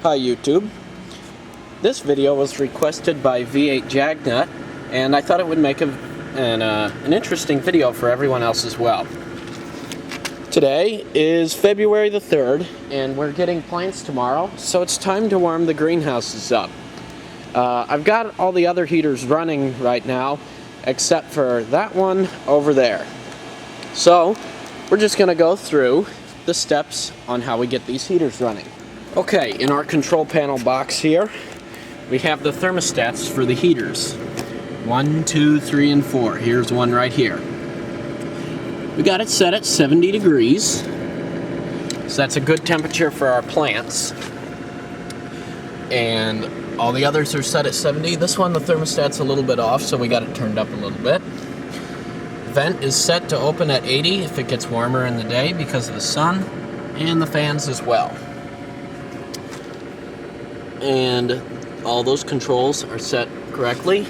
Hi YouTube. This video was requested by V8 Jagnut, and I thought it would make an interesting video for everyone else as well. Today is February the 3rd, and we're getting plants tomorrow, so it's time to warm the greenhouses up. I've got all the other heaters running right now, except for that one over there. So, we're just going to go through the steps on how we get these heaters running. Okay, in our control panel box here, we have the thermostats for the heaters. 1, 2, 3, and 4. Here's one right here. We got it set at 70 degrees, so that's a good temperature for our plants. And all the others are set at 70. This one, the thermostat's a little bit off, so we got it turned up a little bit. Vent is set to open at 80 if it gets warmer in the day because of the sun, and the fans as well. And all those controls are set correctly.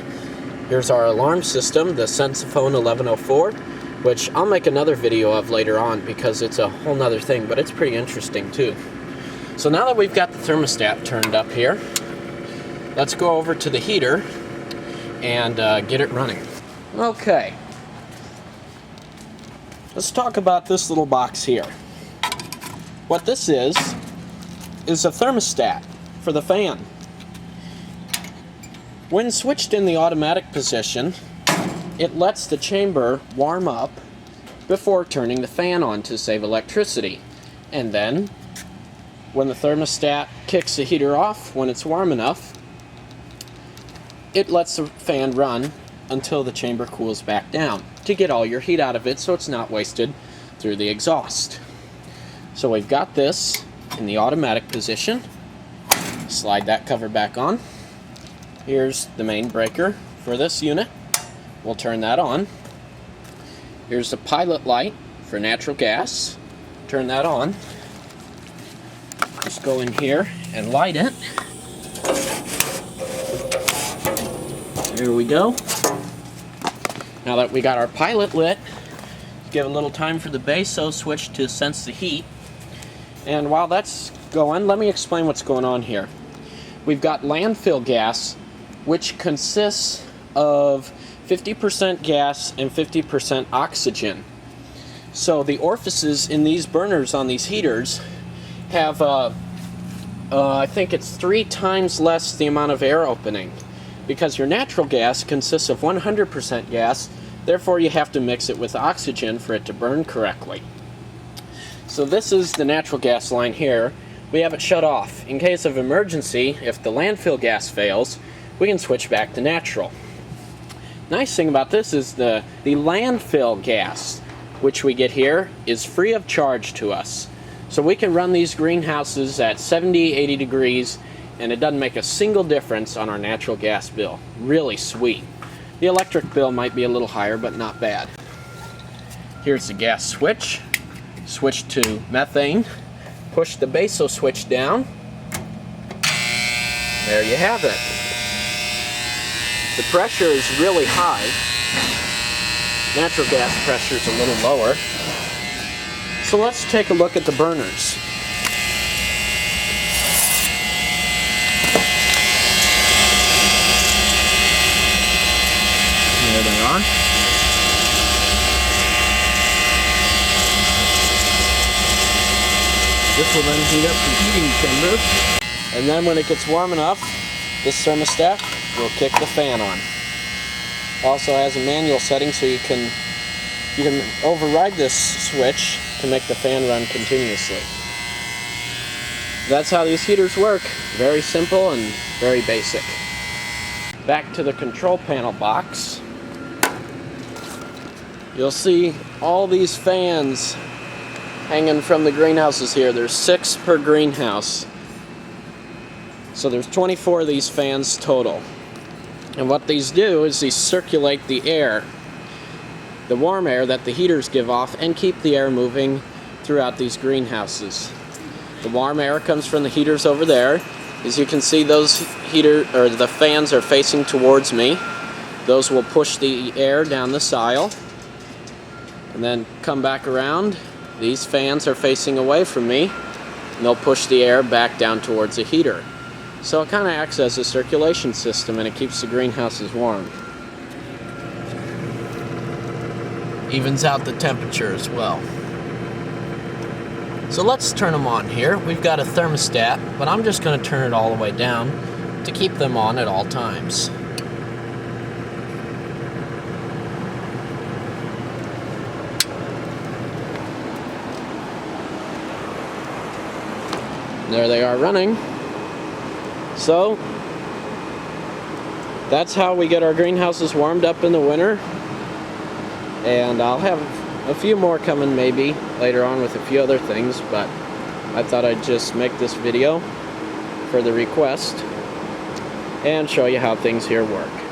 Here's our alarm system, the Sensiphone 1104, which I'll make another video of later on because it's a whole nother thing, but it's pretty interesting too. So now that we've got the thermostat turned up here, let's go over to the heater and get it running. Okay, let's talk about this little box here. What this is a thermostat for the fan. When switched in the automatic position, it lets the chamber warm up before turning the fan on to save electricity. And then, when the thermostat kicks the heater off when it's warm enough, it lets the fan run until the chamber cools back down to get all your heat out of it so it's not wasted through the exhaust. So we've got this in the automatic position. Slide that cover back on. Here's the main breaker for this unit. We'll turn that on. Here's the pilot light for natural gas. Turn that on. Just go in here and light it. There we go. Now that we got our pilot lit, give a little time for the BASO switch to sense the heat. And while that's going, let me explain what's going on here. We've got landfill gas, which consists of 50% gas and 50% oxygen. So the orifices in these burners on these heaters have, I think it's 3 times less the amount of air opening. Because your natural gas consists of 100% gas, therefore you have to mix it with oxygen for it to burn correctly. So this is the natural gas line here. We have it shut off. In case of emergency, if the landfill gas fails, we can switch back to natural. Nice thing about this is the landfill gas, which we get here, is free of charge to us. So we can run these greenhouses at 70, 80 degrees, and it doesn't make a single difference on our natural gas bill. Really sweet. The electric bill might be a little higher, but not bad. Here's the gas switch. Switch to methane. Push the BASO switch down. There you have it. The pressure is really high. Natural gas pressure is a little lower. So let's take a look at the burners. There they are. This will then heat up the heating chamber, and then when it gets warm enough, this thermostat will kick the fan on. Also has a manual setting so you can override this switch to make the fan run continuously. That's how these heaters work. Very simple and very basic. Back to the control panel box. You'll see all these fans hanging from the greenhouses here. There's 6 per greenhouse. So there's 24 of these fans total. And what these do is these circulate the air, the warm air that the heaters give off, and keep the air moving throughout these greenhouses. The warm air comes from the heaters over there. As you can see, those the fans are facing towards me. Those will push the air down this aisle and then come back around. These fans are facing away from me, and they'll push the air back down towards the heater. So it kind of acts as a circulation system, and it keeps the greenhouses warm. Evens out the temperature as well. So let's turn them on here. We've got a thermostat, but I'm just going to turn it all the way down to keep them on at all times. There they are running. So that's how we get our greenhouses warmed up in the winter. And I'll have a few more coming maybe later on with a few other things, but I thought I'd just make this video for the request and show you how things here work.